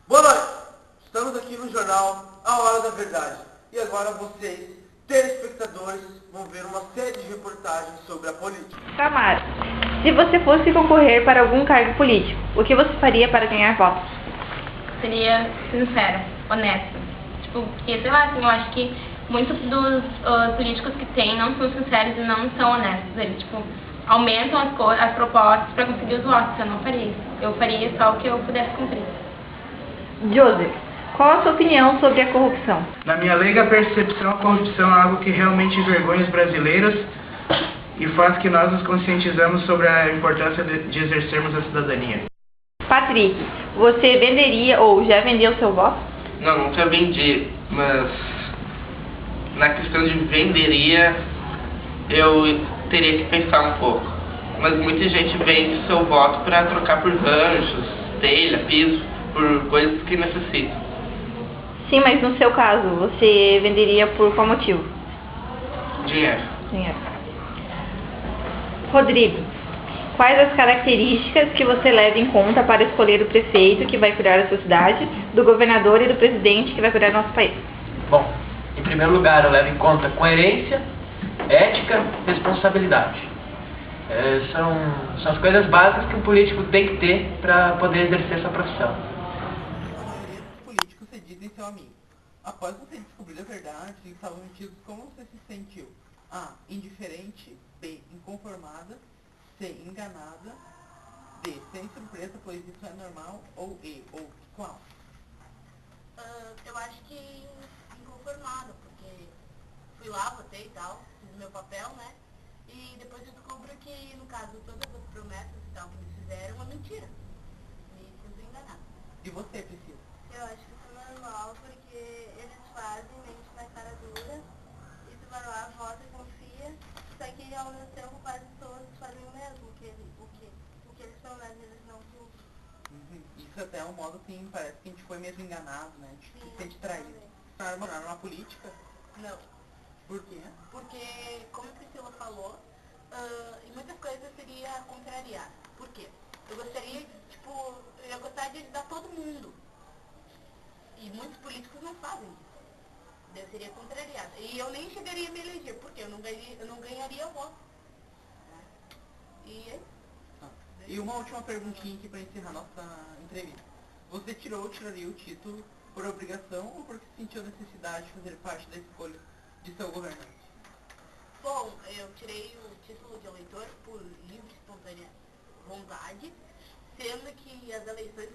Boa noite! Estamos aqui no jornal A Hora da Verdade. E agora vocês, telespectadores, vão ver uma série de reportagens sobre a política. Tamara, se você fosse concorrer para algum cargo político, o que você faria para ganhar votos? Seria sincera, honesta. Porque, sei lá, assim, eu acho que muitos dos políticos que tem não são sinceros e não são honestos. Eles, aumentam as propostas para conseguir os votos. Eu não faria isso. Eu faria só o que eu pudesse cumprir. Joseph, qual a sua opinião sobre a corrupção? Na minha leiga percepção, a corrupção é algo que realmente envergonha os brasileiros e faz que nós nos conscientizamos sobre a importância de exercermos a cidadania. Patrick, você venderia ou já vendeu seu voto? Não, nunca vendi, mas na questão de venderia eu teria que pensar um pouco. Mas muita gente vende seu voto para trocar por ranchos, telha, piso, por coisas que necessitam. Sim, mas no seu caso, você venderia por qual motivo? Dinheiro. Dinheiro. Rodrigo, quais as características que você leva em conta para escolher o prefeito que vai cuidar da sua cidade, do governador e do presidente que vai cuidar do nosso país? Bom, em primeiro lugar, eu levo em conta coerência, ética, responsabilidade. São as coisas básicas que um político tem que ter para poder exercer sua profissão. A maioria dos políticos se dizem seu amigo. Após você descobrir a verdade e estavam mentidos, como você se sentiu? A. Indiferente. B. Inconformada. C. Enganada. D. Sem surpresa, pois isso é normal. Ou E. Ou qual? Eu acho que inconformada, porque fui lá, votei e tal, fiz o meu papel, né? E depois eu descubro que, no caso, todas as promessas e tal que eles fizeram é mentira. Me sinto enganada. E você, Priscila? Eu acho que isso é normal, porque eles fazem mente na cara dura, e tu vai lá, vota e confia, só que ao mesmo tempo quase todos fazem o mesmo, o que eles prometem, eles não cumprem. Isso até é um modo assim, parece que a gente foi mesmo enganado, né? A gente se sente traído. Para morar numa política? Não. Por quê? Porque, como a Priscila falou, em muitas coisas seria contrariar. Por quê? Eu ia gostar de ajudar todo mundo. E muitos políticos não fazem isso. Eu seria contrariada. E eu nem chegaria a me eleger, porque eu não ganharia voto. E é isso. E uma última perguntinha aqui para encerrar nossa entrevista. Você tirou ou tiraria o título por obrigação ou porque sentiu necessidade de fazer parte da escolha de seu governante? Bom, eu tirei o título de eleitor por livre e espontânea vontade, sendo que as eleições,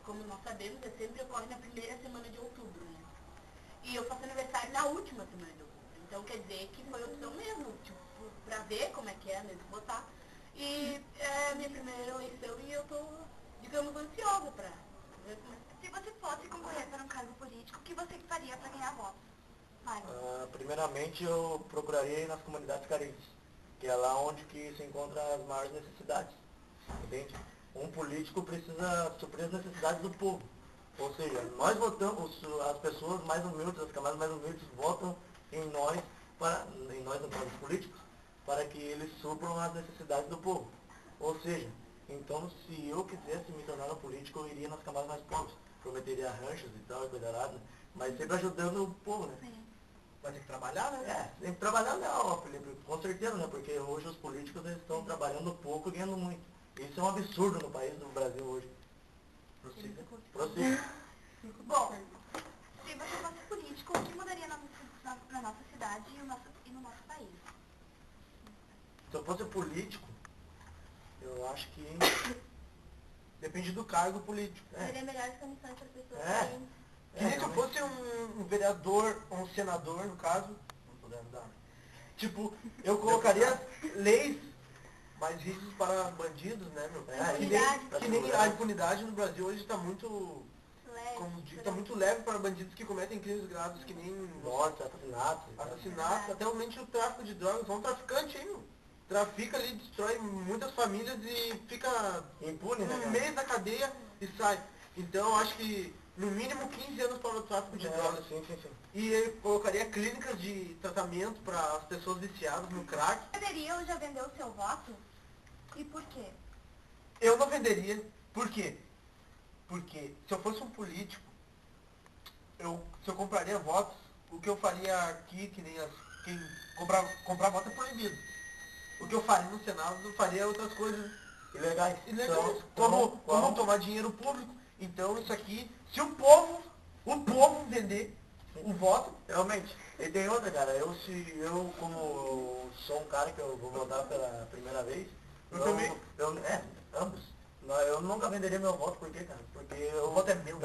como nós sabemos, sempre ocorrem na primeira semana de outubro, né? E eu faço aniversário na última semana de outubro. Então quer dizer que foi opção mesmo, pra ver como é que é mesmo votar. E é a minha primeira eleição e eu tô, digamos, ansiosa pra ver como é. Se você fosse concorrer para um cargo político, o que você faria para ganhar votos? Primeiramente, eu procuraria ir nas comunidades carentes, que é lá onde que se encontram as maiores necessidades, entende? Um político precisa suprir as necessidades do povo, ou seja, nós votamos, as pessoas mais humildes, as camadas mais humildes votam em nós, no caso dos políticos, para que eles supram as necessidades do povo. Ou seja, então se eu quisesse me tornar um político, eu iria nas camadas mais pobres, prometeria ranchos e tal, coisa errada, mas sempre ajudando o povo, né? Sim. Vai ter que trabalhar, né? Tem que trabalhar não, Felipe, com certeza, né? Porque hoje os políticos eles estão trabalhando pouco e ganhando muito. Isso é um absurdo no país do Brasil hoje. Prossiga. Bom, se você fosse político, o que mudaria na nossa cidade e no nosso país? Se eu fosse político, eu acho que Depende do cargo político. Seria melhor as condições para as pessoas terem. Que nem se eu fosse um vereador, um senador, no caso, não podemos dar. Tipo, eu colocaria leis mais rígidas para bandidos, né, meu? Que nem a impunidade no Brasil hoje está muito, como diz, está muito leve para bandidos que cometem crimes graves, que nem morte, assassinatos, até realmente o tráfico de drogas. Um traficante aí, meu. Trafica ali, destrói muitas famílias e fica impune, né? Um mês na cadeia e sai. Então eu acho que no mínimo 15 anos para o tráfico de drogas. Sim. E ele colocaria clínicas de tratamento para as pessoas viciadas no crack. Você venderia ou já vendeu o seu voto? E por quê? Eu não venderia. Por quê? Porque se eu fosse um político, se eu compraria votos, o que eu faria aqui, que nem quem comprar voto é proibido. O que eu faria no Senado, eu faria outras coisas Ilegais. Como tomar dinheiro público. Então isso aqui, se o povo vender o voto. Realmente. E tem outra, cara, eu como sou um cara que eu vou votar pela primeira vez, ambos. Eu nunca venderia meu voto, por quê, cara? Porque o voto é meu.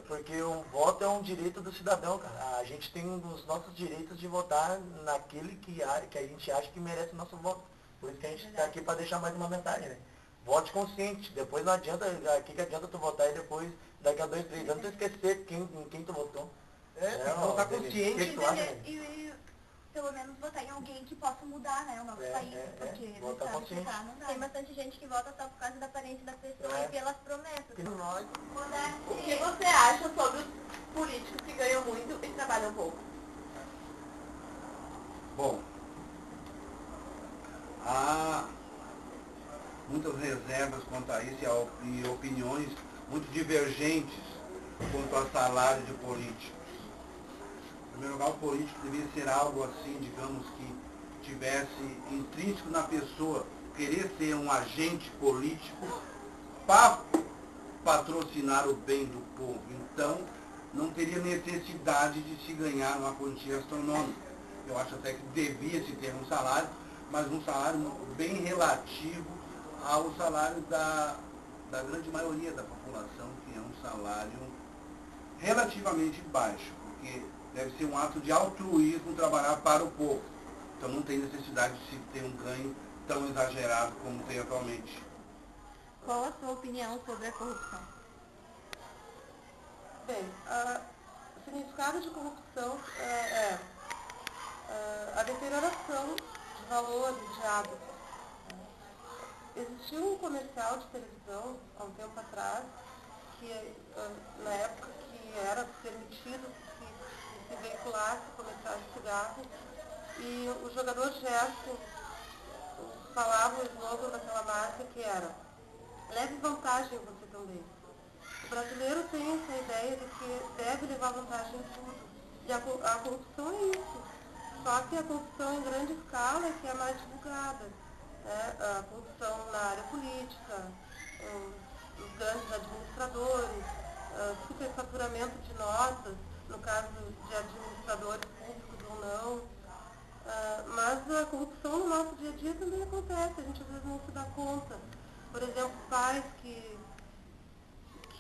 Porque o voto é um direito do cidadão, cara. A gente tem os nossos direitos de votar naquele que a gente acha que merece o nosso voto. Por isso que a gente está aqui para deixar mais uma mensagem, né? Vote consciente. Depois não adianta, o que adianta tu votar e depois, daqui a 2, 3 anos, tu esquecer quem tu votou. Votar consciente. Que tu acha, né? E pelo menos votar em alguém que possa mudar, né, o nosso país, porque votar consciente. não dá. Tem bastante gente que vota só por causa da aparência da pessoa e pelas promessas. O que você acha sobre os políticos que ganham muito e trabalham pouco? Bom, há muitas reservas quanto a isso e opiniões muito divergentes quanto ao salário de políticos. Em primeiro lugar, o político devia ser algo assim, digamos, que tivesse intrínseco na pessoa, querer ser um agente político para patrocinar o bem do povo. Então, não teria necessidade de se ganhar uma quantia astronômica. Eu acho até que devia se ter um salário, mas um salário bem relativo ao salário da grande maioria da população, que é um salário relativamente baixo, porque deve ser um ato de altruísmo trabalhar para o povo. Então não tem necessidade de se ter um ganho tão exagerado como tem atualmente. Qual a sua opinião sobre a corrupção? Bem, o significado de corrupção é a deterioração de valores, de hábitos. Existiu um comercial de televisão, há um tempo atrás, que na época que era permitido que se veiculasse comercial de cigarro, e o jogador Gerson falava o slogan daquela marca que era: leve vantagem você também. O brasileiro tem essa ideia de que deve levar vantagem em tudo. E a corrupção é isso. Só que a corrupção em grande escala é que é mais divulgada. Né? A corrupção na área política, os grandes administradores, superfaturamento de notas, no caso de administradores públicos ou não. Mas a corrupção no nosso dia a dia também acontece, a gente às vezes não se dá conta. Por exemplo, pais que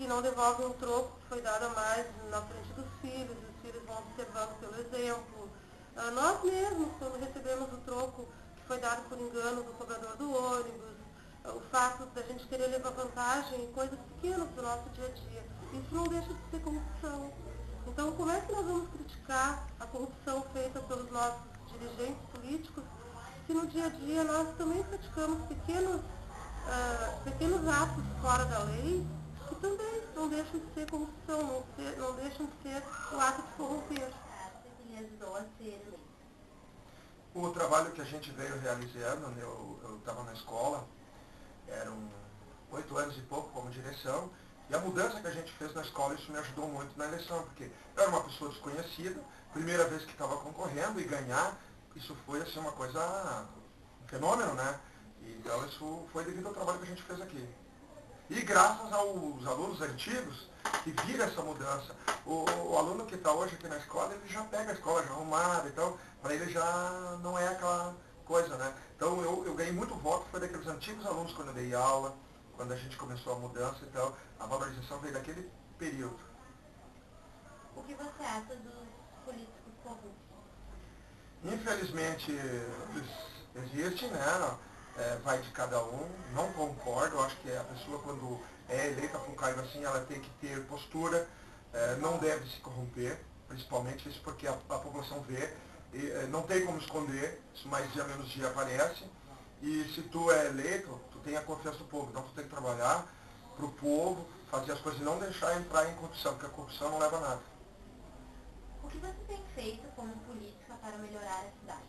não devolvem o troco que foi dado a mais na frente dos filhos, os filhos vão observando pelo exemplo. Nós mesmos, quando recebemos o troco que foi dado por engano do cobrador do ônibus, o fato da gente querer levar vantagem em coisas pequenas do nosso dia a dia, isso não deixa de ser corrupção. Então, como é que nós vamos criticar a corrupção feita pelos nossos dirigentes políticos, se no dia a dia nós também praticamos pequenos atos fora da lei, que também não deixam de ser corrupção, não deixam de ser o ato de corromper. O trabalho que a gente veio realizando, eu estava na escola, eram 8 anos e pouco como direção, e a mudança que a gente fez na escola, isso me ajudou muito na eleição, porque eu era uma pessoa desconhecida, primeira vez que estava concorrendo e ganhar, isso foi assim uma coisa, um fenômeno, né? Então isso foi devido ao trabalho que a gente fez aqui. E graças aos alunos antigos que viram essa mudança. O aluno que está hoje aqui na escola, ele já pega a escola já arrumada, então para ele já não é aquela coisa, né? Então eu ganhei muito voto, foi daqueles antigos alunos quando eu dei aula, quando a gente começou a mudança, então a valorização veio daquele período. O que você acha dos políticos corruptos? Infelizmente existe, né? Vai de cada um, não concordo, acho que a pessoa quando é eleita para um cargo assim, ela tem que ter postura, não deve se corromper, principalmente isso porque a população vê, e, não tem como esconder, isso mais dia menos dia aparece, e se tu é eleito, tu tem a confiança do povo, então tu tem que trabalhar para o povo, fazer as coisas e não deixar entrar em corrupção, porque a corrupção não leva a nada. O que você tem feito como política para melhorar a cidade?